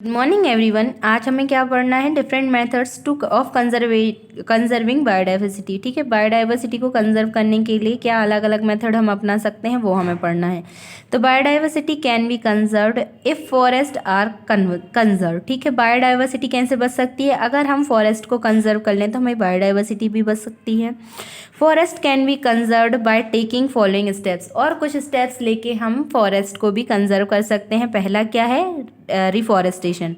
Good morning everyone. आज हमें क्या पढ़ना है, different methods two of conserving biodiversity. ठीक है, बायोडाइवर्सिटी को कंजर्व करने के लिए क्या अलग अलग मेथड हम अपना सकते हैं वो हमें पढ़ना है। तो biodiversity can be conserved if forest are conserve. ठीक है, बायोडाइवर्सिटी कैसे बच सकती है, अगर हम फॉरेस्ट को कंजर्व कर लें तो हमें बायोडाइवर्सिटी भी बच सकती है। Forest can be conserved by taking following steps, और कुछ स्टेप्स लेके हम फॉरेस्ट को भी कंजर्व कर सकते हैं। पहला क्या है, रिफॉरेस्टेशन।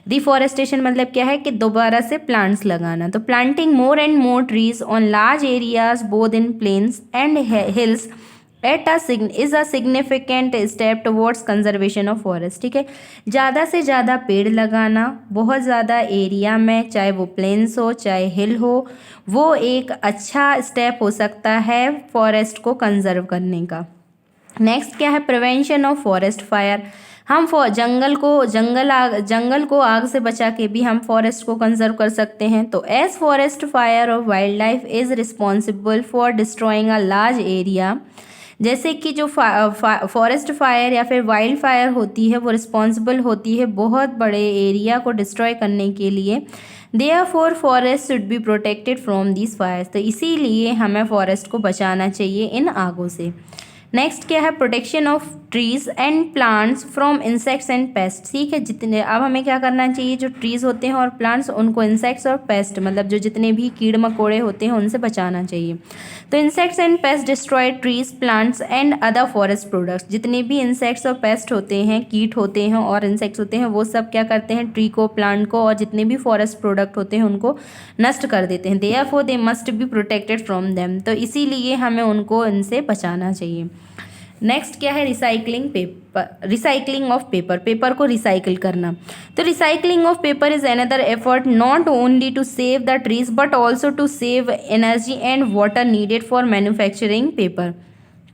रिफॉरेस्टेशन मतलब क्या है कि दोबारा से प्लांट्स लगाना। तो planting more and more trees on large areas both in plains and hills is a significant step towards conservation of forest. ठीक है, ज़्यादा से ज़्यादा पेड़ लगाना बहुत ज़्यादा एरिया में, चाहे वो प्लेन्स हो चाहे हिल हो, वो एक अच्छा स्टेप हो सकता है फॉरेस्ट को कंजर्व करने का। नेक्स्ट क्या है, प्रिवेंशन ऑफ फॉरेस्ट फायर। हम जंगल को आग से बचा के भी हम फॉरेस्ट को कंजर्व कर सकते हैं। तो एज फॉरेस्ट फायर और wild life is responsible for destroying a large area, जैसे कि जो फॉरेस्ट फायर या फिर वाइल्ड फायर होती है वो रिस्पॉन्सिबल होती है बहुत बड़े एरिया को डिस्ट्रॉय करने के लिए। Therefore forest should be protected from these fires, तो इसीलिए हमें फॉरेस्ट को बचाना चाहिए इन आगों से। नेक्स्ट क्या है, protection of trees and plants from insects and paste. ठीक है, जितने अब हमें क्या करना चाहिए, जो ट्रीज होते हैं और प्लांट्स उनको इंसेक्ट्स और पेस्ट मतलब जो जितने भी कीड़ मकोड़े होते हैं उनसे बचाना चाहिए। तो insects and paste destroy trees plants and other forest products. जितने भी इंसेक्ट्स और पेस्ट होते हैं, कीट होते हैं और इंसेक्ट्स होते हैं, वो सब क्या करते हैं, ट्री को, प्लांट को और जितने भी फॉरेस्ट प्रोडक्ट होते हैं उनको नष्ट कर देते हैं। Therefore they must be protected from them, तो इसीलिए हमें उनको इनसे बचाना चाहिए। नेक्स्ट क्या है, रिसाइकलिंग ऑफ पेपर। पेपर को रिसाइकिल करना। तो recycling of paper is another effort not only to save the trees but also to save energy and water needed for manufacturing paper.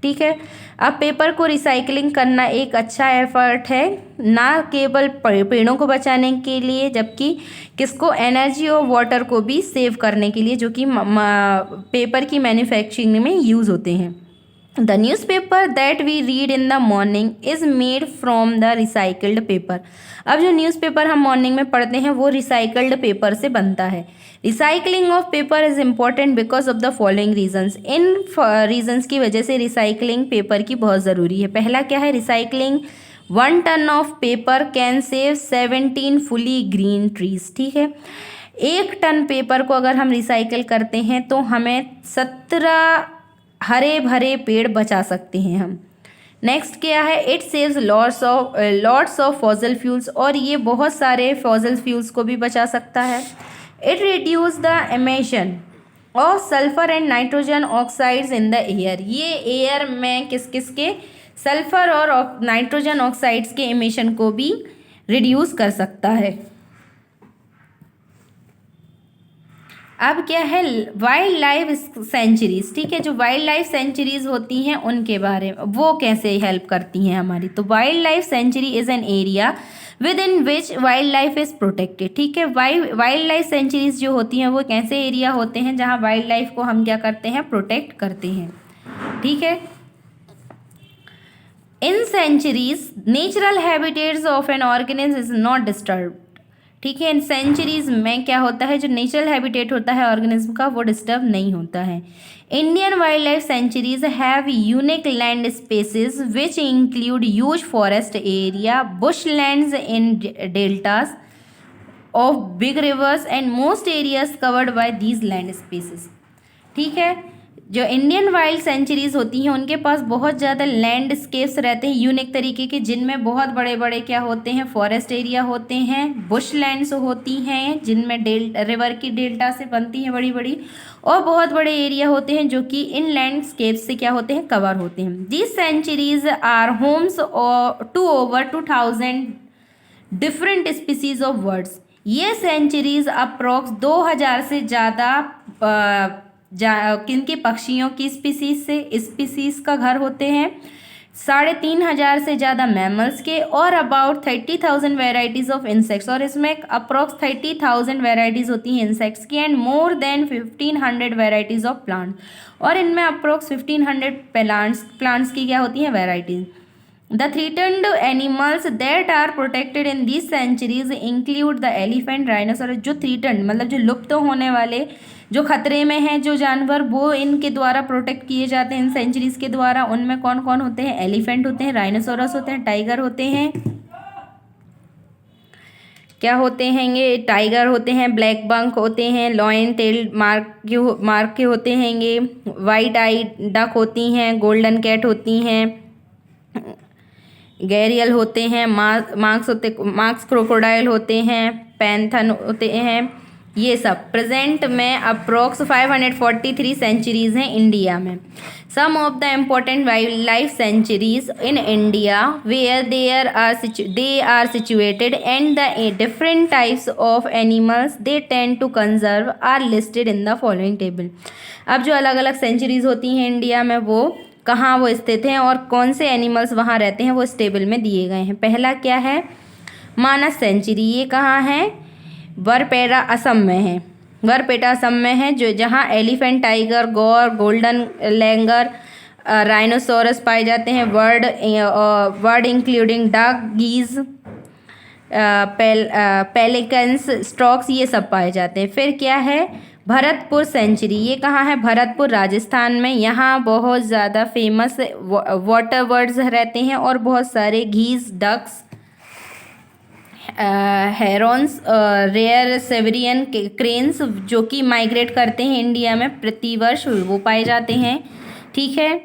ठीक है, अब पेपर को रिसाइकलिंग करना एक अच्छा एफर्ट है, ना केवल पेड़ों को बचाने के लिए जबकि किसको, एनर्जी और वाटर को भी सेव करने के लिए, जो कि पेपर की मैन्युफैक्चरिंग में यूज़ होते हैं। The newspaper that we read in the morning is made from the recycled paper. अब जो न्यूज़पेपर हम मॉर्निंग में पढ़ते हैं वो रिसाइकल्ड पेपर से बनता है। Recycling of paper is important because of the following reasons. In reasons की वजह से रिसाइकलिंग पेपर की बहुत ज़रूरी है। पहला क्या है, recycling 1 ton of paper can save 17 fully green trees. ठीक है, 1 टन पेपर को अगर हम रिसाइकिल करते हैं तो हमें 17 हरे भरे पेड़ बचा सकते हैं हम। नेक्स्ट क्या है, it saves lots of fossil fuels, और ये बहुत सारे फॉसिल फ्यूल्स को भी बचा सकता है। It reduce the emission of sulphur and nitrogen oxides in the air. ये एयर में किस किस के, सल्फर और नाइट्रोजन ऑक्साइड्स के एमिशन को भी रिड्यूस कर सकता है। अब क्या है, वाइल्ड लाइफ सेंचुरीज। ठीक है, जो वाइल्ड लाइफ सेंचुरीज होती हैं उनके बारे में वो कैसे हेल्प करती हैं हमारी। तो wild life sanctuary is an area with in which wild life is protected. ठीक है, वाइल्ड लाइफ सेंचुरीज जो होती हैं वो कैसे एरिया होते हैं जहाँ वाइल्ड लाइफ को हम क्या करते हैं, प्रोटेक्ट करते हैं। ठीक है, in sanctuaries natural habitats of an organism is not disturb. ठीक है, इन सेंचुरीज में क्या होता है, जो नेचुरल हैबिटेट होता है ऑर्गेनिज्म का वो डिस्टर्ब नहीं होता है। Indian wild life centuries have unique land spaces which include huge forest area, Bush lands in deltas of big reverse and most areas covered by these land spaces. ठीक है, जो इंडियन वाइल्ड सेंचुरीज होती हैं उनके पास बहुत ज़्यादा landscapes रहते हैं यूनिक तरीके के, जिनमें बहुत बड़े बड़े क्या होते हैं, फॉरेस्ट एरिया होते हैं, बुश लैंड्स होती हैं जिनमें रिवर की डेल्टा से बनती हैं बड़ी बड़ी, और बहुत बड़े एरिया होते हैं जो कि इन लैंडस्केप्स से क्या होते हैं, कवर होते हैं। These sanctuaries are homes to over 2000 different species of birds. ये सेंचुरीज अप्रॉक्स 2000 से ज़्यादा किनके, पक्षियों की स्पीसीज का घर होते हैं, 3500 से ज़्यादा मैमल्स के, और अबाउट 30,000 वेराइटीज़ ऑफ इंसेक्ट्स, और इसमें अप्रॉक्स 30,000 वेराइटीज़ होती हैं इंसेक्ट्स की, and more than 1500 varieties of plant, और इनमें अप्रॉक्स 1500 प्लांट्स की क्या होती हैं, varieties. The threatened animals that are protected in this sanctuaries include the elephant, rhinoceros. जो थ्रेटन्ड मतलब जो लुप्त होने वाले, जो खतरे में हैं जो जानवर, वो इनके द्वारा प्रोटेक्ट किए जाते हैं इन सेंचुरीज के द्वारा। उनमें कौन कौन होते हैं? एलिफेंट होते हैं, राइनोसोरस होते हैं, टाइगर होते हैं, क्या होते हैं ये? टाइगर होते हैं, ब्लैक बंक होते हैं, लॉयन टेल मार्क के होते हैं ये, वाइट आई डक होती हैं, गोल्डन कैट होती हैं, गैरियल होते हैं, मार्क्स क्रोकोडाइल होते हैं, पैंथन होते हैं। ये सब प्रेजेंट में अप्रोक्स 543 सेंचुरीज हैं इंडिया में। Some of the important wild life sanctuaries in India where they are situated and the different types of animals they tend to conserve are listed in the following table. अब जो अलग अलग centuries होती हैं India में, वो कहाँ वो स्थित हैं और कौन से एनिमल्स वहाँ रहते हैं, वो इस टेबल में दिए गए हैं। पहला क्या है? मानस सेंचुरी। ये कहाँ है? बरपेटा असम में है। बरपेटा असम में है, जो जहाँ elephant, tiger, gaur, golden langur, rhinoceros पाए जाते हैं। Bird including duck, geese, pelicans, storks, ये सब पाए जाते हैं। फिर क्या है? भरतपुर सेंचुरी। ये कहाँ है? भरतपुर राजस्थान में। यहाँ बहुत ज़्यादा फेमस वाटर बर्ड्स रहते हैं और बहुत सारे घीस, डक्स, हेरॉन्स, रेयर सेवेरियन क्रेन्स जो कि माइग्रेट करते हैं इंडिया में प्रतिवर्ष, वो पाए जाते हैं। ठीक है।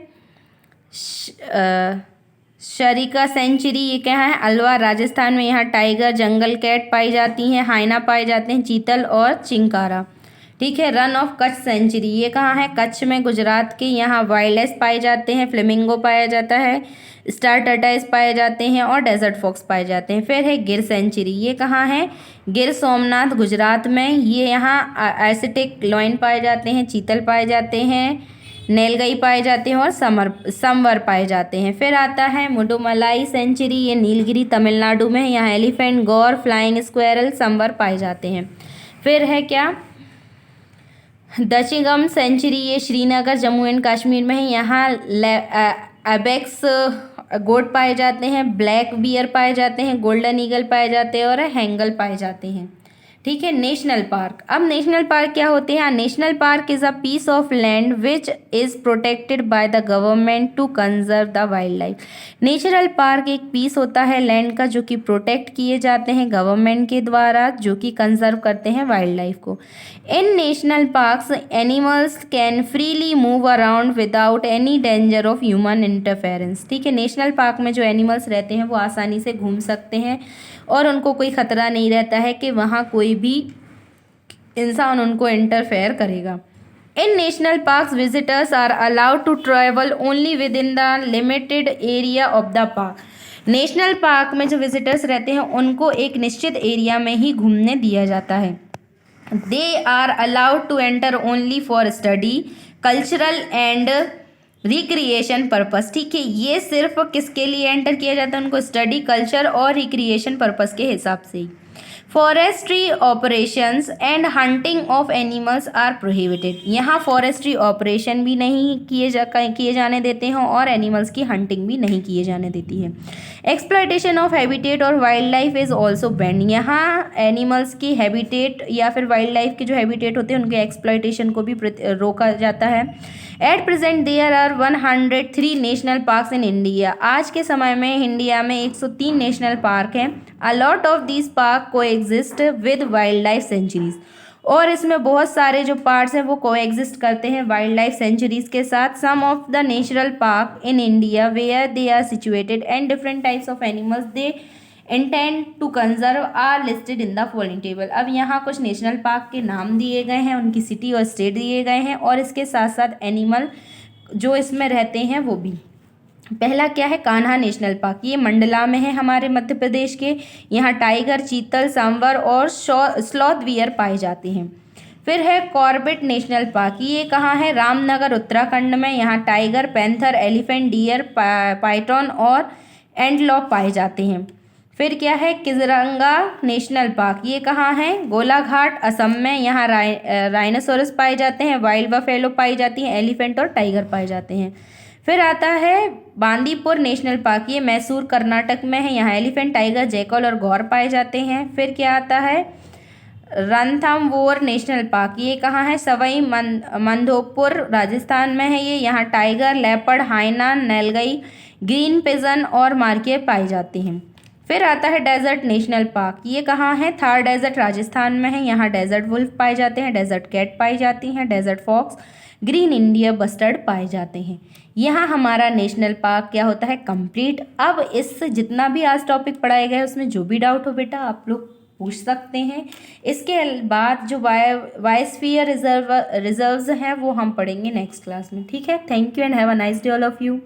शरीका सेंचुरी, ये क्या है? अलवर राजस्थान में। यहाँ टाइगर, जंगल कैट पाई जाती हैं, हाइना पाए जाते हैं, चीतल और चिंकारा। ठीक है। Run of Kutch sanctuary. ये कहाँ है? कच्छ में, गुजरात के। यहाँ वाइल्डलाइफ पाए जाते हैं, फ्लेमिंगो पाया जाता है, स्टार टर्टाइस पाए जाते हैं और डेजर्ट फॉक्स पाए जाते हैं। फिर है गिर सेंचुरी। ये कहाँ है? गिर सोमनाथ, गुजरात में। ये यहाँ एसिटिक लॉइन पाए जाते हैं, चीतल पाए जाते हैं, नीलगाई पाए जाते हैं और संवर पाए जाते हैं। फिर आता है मुडुमलाई सेंचुरी। ये नीलगिरी तमिलनाडु में है। यहाँ एलिफेंट, गौर, फ्लाइंग स्क्वेरल, संवर पाए जाते हैं। फिर है क्या? दचिगम सेंचुरी। ये श्रीनगर, जम्मू एंड कश्मीर में है। यहाँ अबेक्स गोट पाए जाते हैं, ब्लैक बियर पाए जाते हैं, गोल्डन ईगल पाए जाते हैं और हैंगल पाए जाते हैं। ठीक है। National park. अब नेशनल पार्क क्या होते हैं? National park is a piece of land which is protected by the government to conserve the wild life. Natural park एक पीस होता है लैंड का जो कि प्रोटेक्ट किए जाते हैं गवर्नमेंट के द्वारा, जो कि कंजर्व करते हैं वाइल्ड लाइफ को। In national parks animals can freely move around without any danger of human interference. ठीक है। नेशनल पार्क में जो एनिमल्स रहते हैं वो आसानी से घूम सकते हैं और उनको कोई ख़तरा नहीं रहता है कि वहाँ कोई भी इंसान उनको इंटरफेयर करेगा। In national parks visitors are allowed to travel only with in the limited area of the park. National park में जो विजिटर्स रहते हैं उनको एक निश्चित एरिया में ही घूमने दिया जाता है। They are allowed to enter only for study, cultural and recreation purpose. ठीक है। ये सिर्फ किसके लिए एंटर किया जाता है? उनको स्टडी, कल्चर और रिक्रिएशन पर्पस के हिसाब से। Forestry operations and hunting of animals are prohibited. यहाँ फॉरेस्ट्री ऑपरेशन भी नहीं किए जाने देते हैं और एनिमल्स की हंटिंग भी नहीं किए जाने देती है। एक्सप्लॉयटेशन ऑफ हैबिटेट और wild life is also band. यहाँ एनिमल्स की हैबिटेट या फिर वाइल्ड लाइफ के जो हैबिटेट होते हैं उनके एक्सप्लॉयटेशन को भी रोका जाता है। At present there are 103 national parks in India. आज के समय में इंडिया में 103 नेशनल पार्क हैं। A lot of these park coexist with wild life sanctuaries. और इसमें बहुत सारे जो पार्ट्स हैं वो को एग्जिस्ट करते हैं वाइल्ड लाइफ सेंचुरीज के साथ। Some of the natural park in India where they are situated and different types of animals they intend to conserve are listed in the following table. अब यहाँ कुछ नेशनल पार्क के नाम दिए गए हैं, उनकी सिटी और स्टेट दिए गए हैं और इसके साथ साथ एनिमल जो इसमें रहते हैं वो भी। पहला क्या है? Kanha national park. ये मंडला में है हमारे मध्य प्रदेश के। यहाँ टाइगर, चीतल, सांवर और स्लॉथ बियर पाए जाते हैं। फिर है कॉर्बेट नेशनल पार्क। ये कहाँ है? रामनगर, उत्तराखंड में। यहाँ tiger, panther, elephant, deer, python और एंटलॉप पाए जाते हैं। फिर क्या है? Kaziranga national park. ये कहाँ है? गोलाघाट, असम में। यहाँ राइनोसोरस पाए जाते हैं, वाइल्ड बफेलो पाई जाती हैं, एलिफेंट और टाइगर पाए जाते हैं। फिर आता है बांदीपुर नेशनल पार्क, ये मैसूर कर्नाटक में है। यहाँ एलिफेंट, टाइगर, जैकल और गौर पाए जाते हैं। फिर क्या आता है रणथंभौर नेशनल पार्क, ये कहाँ है, सवाई माधोपुर राजस्थान में है ये। यहाँ tiger, leopard, hyena, nilgai, green pigeon और मार्के पाए जाते हैं। फिर आता है डेजर्ट नेशनल पार्क, ये कहाँ है, थार डेजर्ट राजस्थान में है। यहाँ डेजर्ट वुल्फ पाए जाते हैं, डेजर्ट कैट पाई जाती हैं, desert fox, green India bustard पाए जाते हैं। यहाँ हमारा नेशनल पार्क क्या होता है, कंप्लीट। अब इस जितना भी आज टॉपिक पढ़ाए गए उसमें जो भी डाउट हो बेटा आप लोग पूछ सकते हैं। इसके बाद जो बायोस्फीयर रिजर्व्स हैं वो हम पढ़ेंगे नेक्स्ट क्लास में। ठीक है, thank you and have a nice day all of you.